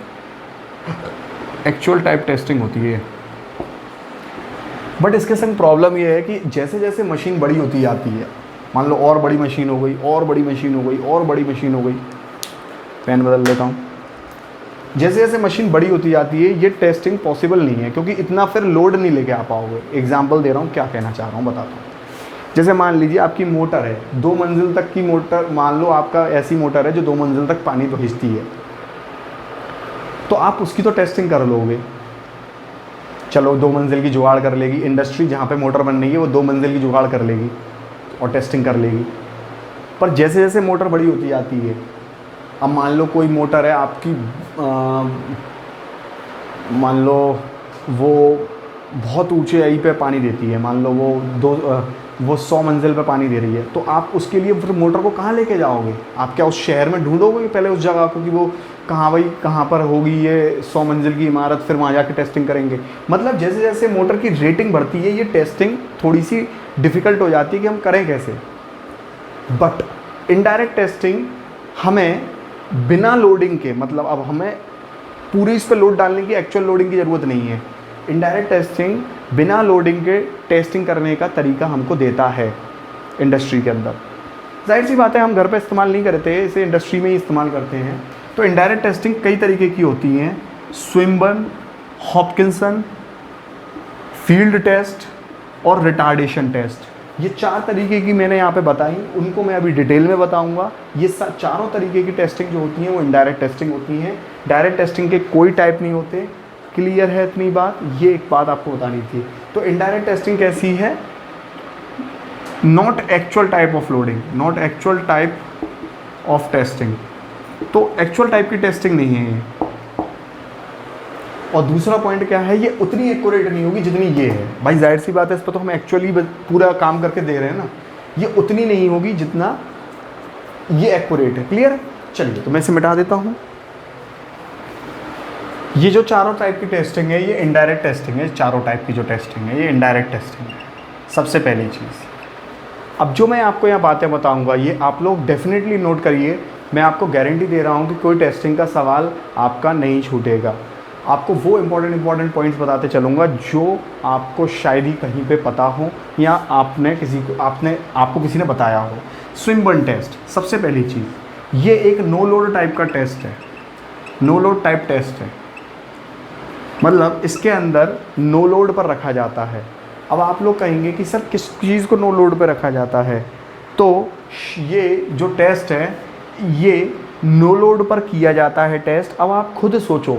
actual type testing होती है। बट इसके संग प्रॉब्लम ये है कि जैसे जैसे मशीन बड़ी होती जाती है, मान लो और बड़ी मशीन हो गई, और बड़ी मशीन हो गई, और बड़ी मशीन हो गई, पेन बदल लेता हूँ। जैसे जैसे मशीन बड़ी होती जाती है ये टेस्टिंग पॉसिबल नहीं है, क्योंकि इतना फिर लोड नहीं लेके आ पाओगे। एग्जांपल दे रहा हूँ, क्या कहना चाह रहा हूँ बताता हूँ। जैसे मान लीजिए आपकी मोटर है, 2 मंजिल तक की मोटर, मान लो आपका ऐसी मोटर है जो 2 मंजिल तक पानी तो खींचती है, तो आप उसकी तो टेस्टिंग कर लोगे, चलो 2 मंजिल की जुगाड़ कर लेगी इंडस्ट्री, जहाँ पे मोटर बन रही है वो 2 मंजिल की जुगाड़ कर लेगी और टेस्टिंग कर लेगी। पर जैसे जैसे मोटर बड़ी होती जाती है, अब मान लो कोई मोटर है आपकी, मान लो वो बहुत ऊंचे आई पे पानी देती है, मान लो वो 100 मंजिल पे पानी दे रही है, तो आप उसके लिए फिर मोटर को कहाँ लेके जाओगे? आप क्या उस शहर में ढूंढोगे पहले उस जगह को कि वो कहाँ, भाई कहाँ पर होगी ये 100 मंजिल की इमारत, फिर वहाँ जाके टेस्टिंग करेंगे। मतलब जैसे जैसे मोटर की रेटिंग बढ़ती है ये टेस्टिंग थोड़ी सी डिफ़िकल्ट हो जाती है कि हम करें कैसे। बट इनडायरेक्ट टेस्टिंग हमें बिना लोडिंग के, मतलब अब हमें पूरी इस पर लोड डालने की, एक्चुअल लोडिंग की ज़रूरत नहीं है। इनडायरेक्ट टेस्टिंग बिना लोडिंग के टेस्टिंग करने का तरीका हमको देता है इंडस्ट्री के अंदर। जाहिर सी बात है हम घर पे इस्तेमाल नहीं करते, इसे इंडस्ट्री में ही इस्तेमाल करते हैं। तो इनडायरेक्ट टेस्टिंग कई तरीके की होती हैं, स्विनबर्न, हॉपकिंसन, फील्ड टेस्ट और रिटार्डेशन टेस्ट। ये 4 तरीके की मैंने यहाँ पे बताई, उनको मैं अभी डिटेल में बताऊंगा। ये चारों तरीके की टेस्टिंग जो होती हैं वो इनडायरेक्ट टेस्टिंग होती हैं। डायरेक्ट टेस्टिंग के कोई टाइप नहीं होते। क्लियर है इतनी बात? ये एक बात आपको बतानी थी। तो इनडायरेक्ट टेस्टिंग कैसी है? Not actual type of loading, not actual type of testing. तो एक्चुअल टाइप की टेस्टिंग नहीं है ये। और दूसरा पॉइंट क्या है, ये उतनी एक्यूरेट नहीं होगी जितनी ये है। भाई जाहिर सी बात है, इस पर तो हम एक्चुअली पूरा काम करके दे रहे हैं ना, ये उतनी नहीं होगी जितना ये एक्यूरेट है। क्लियर है? चलिए तो मैं इसे मिटा देता हूँ। ये जो चारों टाइप की टेस्टिंग है ये इनडायरेक्ट टेस्टिंग है। चारों टाइप की जो टेस्टिंग है ये इनडायरेक्ट टेस्टिंग है, सबसे पहली चीज़। अब जो मैं आपको यहाँ बातें बताऊँगा ये आप लोग डेफिनेटली नोट करिए। मैं आपको गारंटी दे रहा हूँ कि कोई टेस्टिंग का सवाल आपका नहीं छूटेगा। आपको वो इम्पॉर्टेंट पॉइंट्स बताते चलूँगा जो आपको शायद ही कहीं पे पता हो, या आपको किसी ने बताया हो। स्विनबर्न टेस्ट, सबसे पहली चीज़, ये एक नो लोड टाइप का टेस्ट है। नो लोड टाइप टेस्ट है, मतलब इसके अंदर नो लोड पर रखा जाता है। अब आप लोग कहेंगे कि सर किस चीज़ को नो लोड पर रखा जाता है? तो ये जो टेस्ट है ये नो लोड पर किया जाता है टेस्ट। अब आप खुद सोचो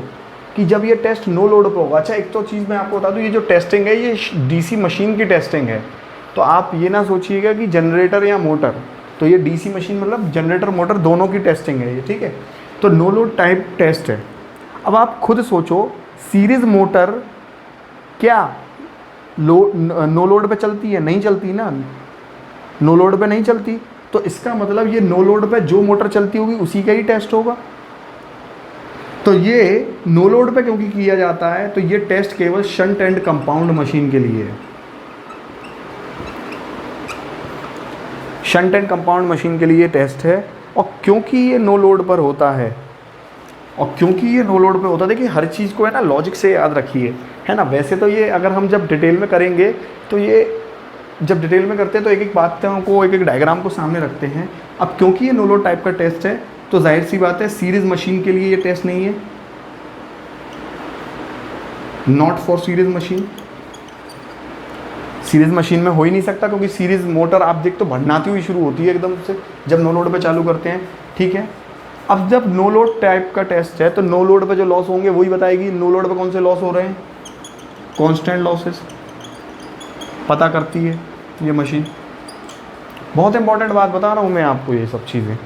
कि जब ये टेस्ट नो लोड पर होगा, अच्छा एक तो चीज़ मैं आपको बता दूँ, ये जो टेस्टिंग है ये डीसी मशीन की टेस्टिंग है। तो आप ये ना सोचिएगा कि जनरेटर या मोटर, तो ये डीसी मशीन मतलब जनरेटर मोटर दोनों की टेस्टिंग है ये, ठीक है। तो नो लोड टाइप टेस्ट है। अब आप खुद सोचो, सीरीज़ मोटर क्या नो लोड पे चलती है? नहीं चलती ना, नो लोड पे नहीं चलती। तो इसका मतलब ये नो लोड पे जो मोटर चलती होगी उसी का ही टेस्ट होगा। तो ये नो लोड पे क्योंकि किया जाता है, तो ये टेस्ट केवल शंट एंड कंपाउंड मशीन के लिए है। शंट एंड कंपाउंड मशीन के लिए टेस्ट है। और क्योंकि ये नो लोड पर होता है, देखिए हर चीज़ को है ना लॉजिक से याद रखिए, है ना। वैसे तो ये अगर हम जब डिटेल में करेंगे तो ये जब डिटेल में करते हैं तो एक एक बातों को, एक एक डायग्राम को सामने रखते हैं। अब क्योंकि ये नो लोड टाइप का टेस्ट है तो जाहिर सी बात है सीरीज़ मशीन के लिए ये टेस्ट नहीं है, not for series machine. Series machine में हो ही नहीं सकता, क्योंकि सीरीज़ मोटर आप देख तो भड़नाती हुई शुरू होती है एकदम से जब नो लोड पे चालू करते हैं, ठीक है। अब जब नो लोड टाइप का टेस्ट है तो नो लोड पे जो लॉस होंगे वही बताएगी। नो लोड पे कौन से लॉस हो रहे हैं? कांस्टेंट लॉसेस पता करती है ये मशीन। बहुत इंपॉर्टेंट बात बता रहा हूँ मैं आपको ये सब चीज़ें,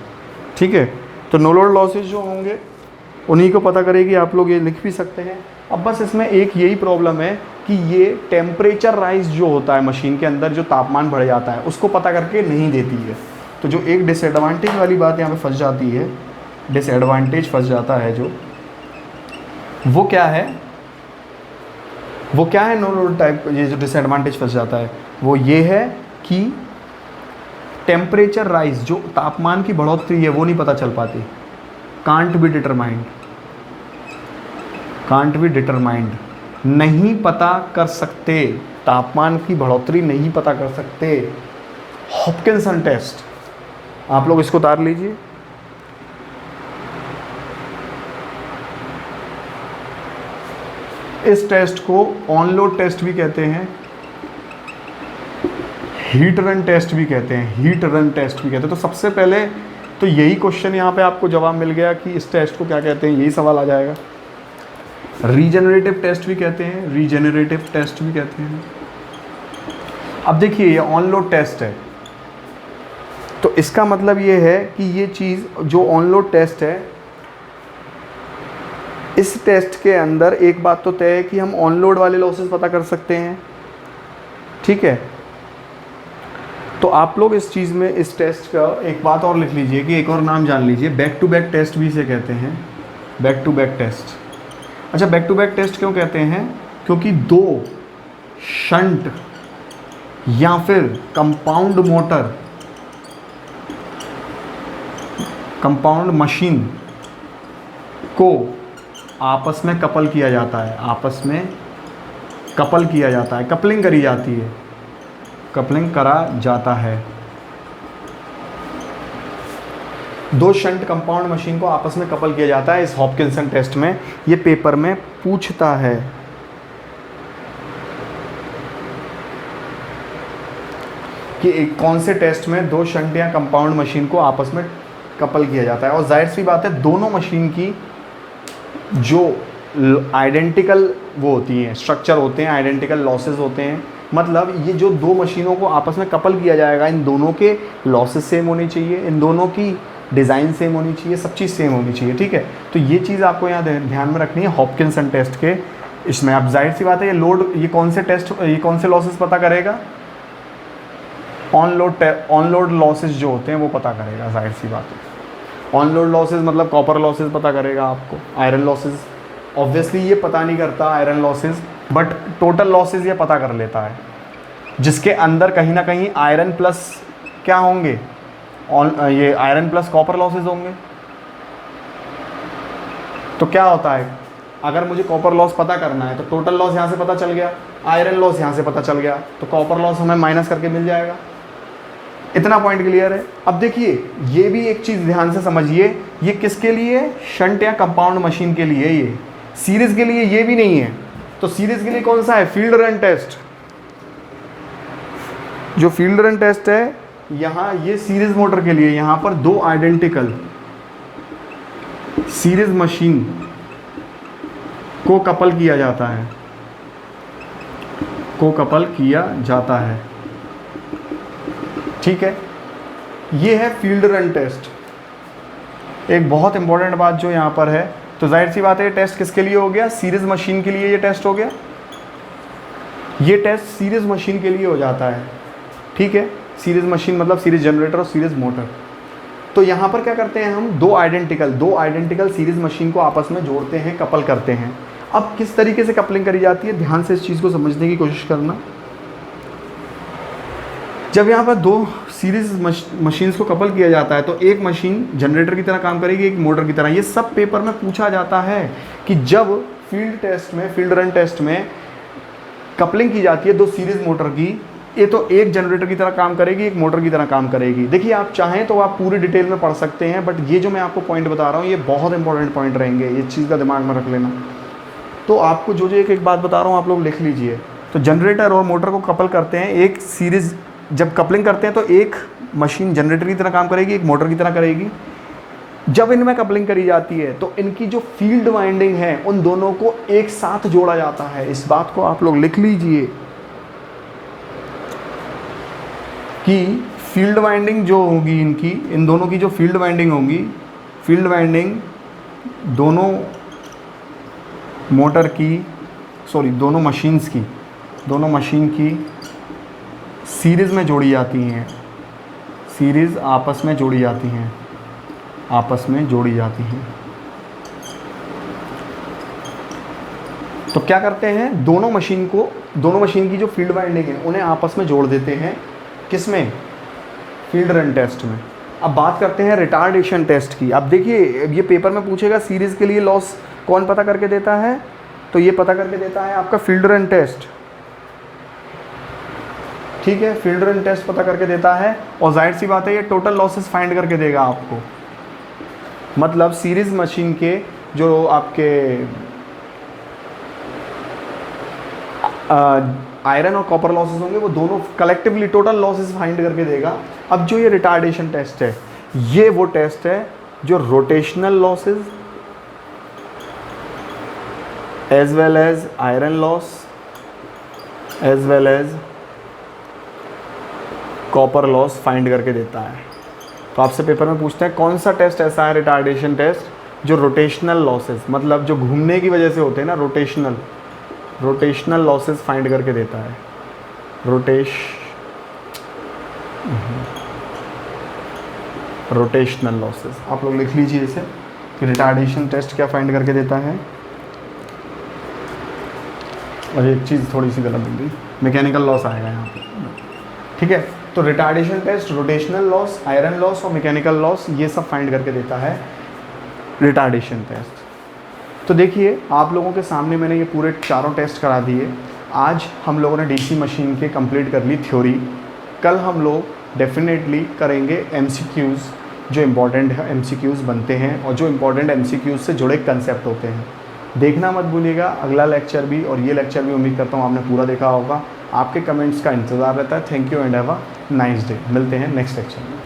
ठीक है। तो नो लोड लॉसेज जो होंगे उन्हीं को पता करेगी, आप लोग ये लिख भी सकते हैं। अब बस इसमें एक यही प्रॉब्लम है कि ये टेम्परेचर राइज जो होता है मशीन के अंदर, जो तापमान बढ़ जाता है, उसको पता करके नहीं देती है। तो जो एक डिसएडवांटेज वाली बात यहाँ पे फंस जाती है, डिसएडवांटेज फंस जाता है जो, वो क्या है, वो क्या है नो लोड टाइप, ये जो डिसएडवांटेज फंस जाता है वो ये है कि टेम्परेचर राइज, जो तापमान की बढ़ोतरी है वो नहीं पता चल पाती, can't be determined, can't be determined, नहीं पता कर सकते, तापमान की बढ़ोतरी नहीं पता कर सकते। हॉपकिंसन टेस्ट, आप लोग इसको उतार लीजिए। इस टेस्ट को ऑन लोड टेस्ट भी कहते हैं, हीट रन टेस्ट भी कहते हैं, हीट रन टेस्ट भी कहते हैं। तो सबसे पहले तो यही क्वेश्चन यहाँ पे आपको जवाब मिल गया कि इस टेस्ट को क्या कहते हैं, यही सवाल आ जाएगा। रीजेनरेटिव टेस्ट भी कहते हैं, रीजेनरेटिव टेस्ट भी कहते हैं। अब देखिए ये ऑन लोड टेस्ट है, तो इसका मतलब ये है कि ये चीज़ जो ऑन लोड टेस्ट है, इस टेस्ट के अंदर एक बात तो तय है कि हम ऑन लोड वाले लॉसेस पता कर सकते हैं, ठीक है। तो आप लोग इस चीज़ में, इस टेस्ट का एक बात और लिख लीजिए कि एक और नाम जान लीजिए, बैक टू बैक टेस्ट भी इसे कहते हैं, बैक टू बैक टेस्ट। अच्छा, बैक टू बैक टेस्ट क्यों कहते हैं? क्योंकि दो शंट या फिर कंपाउंड मोटर, कंपाउंड मशीन को आपस में कपल किया जाता है, आपस में कपल किया जाता है, कपलिंग करी जाती है, कपलिंग करा जाता है। दो शंट कंपाउंड मशीन को आपस में कपल किया जाता है इस हॉपकिंसन टेस्ट में, ये पेपर में पूछता है। कि एक कौन से टेस्ट में दो शंट या कंपाउंड मशीन को आपस में कपल किया जाता है। और जाहिर सी बात है दोनों मशीन की जो आइडेंटिकल वो होती हैं, स्ट्रक्चर होते हैं, आइडेंटिकल लॉसेस होते हैं, मतलब ये जो दो मशीनों को आपस में कपल किया जाएगा, इन दोनों के लॉसेस सेम होनी चाहिए, इन दोनों की डिज़ाइन सेम होनी चाहिए, सब चीज़ सेम होनी चाहिए, ठीक है। तो ये चीज़ आपको यहाँ ध्यान में रखनी है हॉपकिंसन टेस्ट के इसमें। अब जाहिर सी बात है ये लोड, ये कौन से टेस्ट, ये कौन से लॉसेस पता करेगा? ऑन लोड लॉसेस जो होते हैं वो पता करेगा, जाहिर सी बात है। ऑन लोड लॉसेस मतलब कॉपर लॉसेस पता करेगा आपको, आयरन लॉसेस ऑब्वियसली ये पता नहीं करता iron losses, but total losses ये पता कर लेता है, जिसके अंदर कहीं ना कहीं आयरन प्लस क्या होंगे, ये आयरन प्लस कॉपर लॉसेस होंगे। तो क्या होता है, अगर मुझे कॉपर लॉस पता करना है तो टोटल लॉस यहाँ से पता चल गया, आयरन लॉस यहाँ से पता चल गया, तो कॉपर लॉस हमें माइनस करके मिल जाएगा। इतना पॉइंट क्लियर है। अब देखिए ये भी एक चीज़ ध्यान से समझिए, ये किसके लिए? शंट या कंपाउंड मशीन के लिए। ये सीरीज के लिए ये भी नहीं है। तो सीरीज के लिए कौन सा है? Field run test. जो फील्ड रन टेस्ट है यहाँ, ये सीरीज मोटर के लिए, यहाँ पर दो आइडेंटिकल सीरीज मशीन को कपल किया जाता है, को कपल किया जाता है, ठीक है। ये है फील्ड रन टेस्ट। एक बहुत इंपॉर्टेंट बात जो यहाँ पर है, तो जाहिर सी बात है ये टेस्ट किसके लिए हो गया? सीरीज मशीन के लिए ये टेस्ट हो गया। ये टेस्ट सीरीज मशीन के लिए हो जाता है, ठीक है। सीरीज मशीन मतलब सीरीज जनरेटर और सीरीज मोटर। तो यहाँ पर क्या करते हैं हम? दो आइडेंटिकल सीरीज मशीन को आपस में जोड़ते हैं, कपल करते हैं। अब किस तरीके से कपलिंग करी जाती है, ध्यान से इस चीज़ को समझने की कोशिश करना। जब यहाँ पर दो सीरीज मशीन्स को कपल किया जाता है तो एक मशीन जनरेटर की तरह काम करेगी, एक मोटर की तरह। ये सब पेपर में पूछा जाता है कि जब फील्ड रन टेस्ट में कपलिंग की जाती है दो सीरीज मोटर की, ये तो एक जनरेटर की तरह काम करेगी, एक मोटर की तरह काम करेगी। देखिए आप चाहें तो आप पूरी डिटेल में पढ़ सकते हैं, बट ये जो मैं आपको पॉइंट बता रहा हूँ ये बहुत इंपॉर्टेंट पॉइंट रहेंगे, ये चीज़ का दिमाग में रख लेना। तो आपको जो एक एक बात बता रहा हूँ आप लोग लिख लीजिए। तो जनरेटर और मोटर को कपल करते हैं, एक सीरीज जब कपलिंग करते हैं तो एक मशीन जनरेटर की तरह काम करेगी, एक मोटर की तरह करेगी। जब इनमें कपलिंग करी जाती है तो इनकी जो फील्ड वाइंडिंग है उन दोनों को एक साथ जोड़ा जाता है। इस बात को आप लोग लिख लीजिए कि फील्ड वाइंडिंग जो होगी इनकी, इन दोनों की जो फील्ड वाइंडिंग होगी, फील्ड वाइंडिंग दोनों मोटर की, सॉरी दोनों मशीन की सीरीज़ में जोड़ी जाती हैं, सीरीज़ आपस में जोड़ी जाती हैं, तो क्या करते हैं, दोनों मशीन की जो फील्ड वाइंडिंग है उन्हें आपस में जोड़ देते हैं, किसमें, फील्ड रन टेस्ट में। अब बात करते हैं रिटार्डेशन टेस्ट की। अब देखिए ये पेपर में पूछेगा सीरीज़ के लिए लॉस कौन पता करके देता है, तो ये पता करके देता है आपका फील्ड रन टेस्ट, ठीक है, फील्ड रन टेस्ट पता करके देता है। और जाहिर सी बात है ये टोटल लॉसेस फाइंड करके देगा आपको, मतलब सीरीज मशीन के जो आपके आयरन और कॉपर लॉसेस होंगे वो दोनों कलेक्टिवली टोटल लॉसेस फाइंड करके देगा। अब जो ये रिटार्डेशन टेस्ट है, ये वो टेस्ट है जो rotational losses as well as iron loss as well as copper loss find करके देता है। तो आपसे पेपर में पूछते हैं कौन सा टेस्ट ऐसा है रिटार्डेशन टेस्ट जो रोटेशनल लॉसेस, मतलब जो घूमने की वजह से होते हैं ना, रोटेशनल लॉसेस फाइंड करके देता है। रोटेशनल लॉसेस आप लोग लिख लीजिए इसे कि रिटार्डेशन टेस्ट क्या फाइंड करके देता है। और एक चीज़ थोड़ी सी गलत हो गई, मैकेनिकल लॉस आएगा यहाँ पे, ठीक है। तो retardation test rotational loss, iron loss और मैकेनिकल लॉस ये सब फाइंड करके देता है रिटार्डेशन टेस्ट। तो देखिए आप लोगों के सामने मैंने ये पूरे चारों टेस्ट करा दिए। आज हम लोगों ने डीसी मशीन के कंप्लीट कर ली थ्योरी। कल हम लोग डेफिनेटली करेंगे एमसीक्यूज़, जो इम्पॉर्टेंट एमसीक्यूज़ बनते हैं और जो इम्पॉर्टेंट एमसीक्यूज़ से जुड़े कंसेप्ट होते हैं। देखना मत भूलिएगा अगला लेक्चर भी, और ये लेक्चर भी उम्मीद करता हूँ आपने पूरा देखा होगा। आपके कमेंट्स का इंतज़ार रहता है। Thank you and have a nice day. मिलते हैं नेक्स्ट लेक्चर में।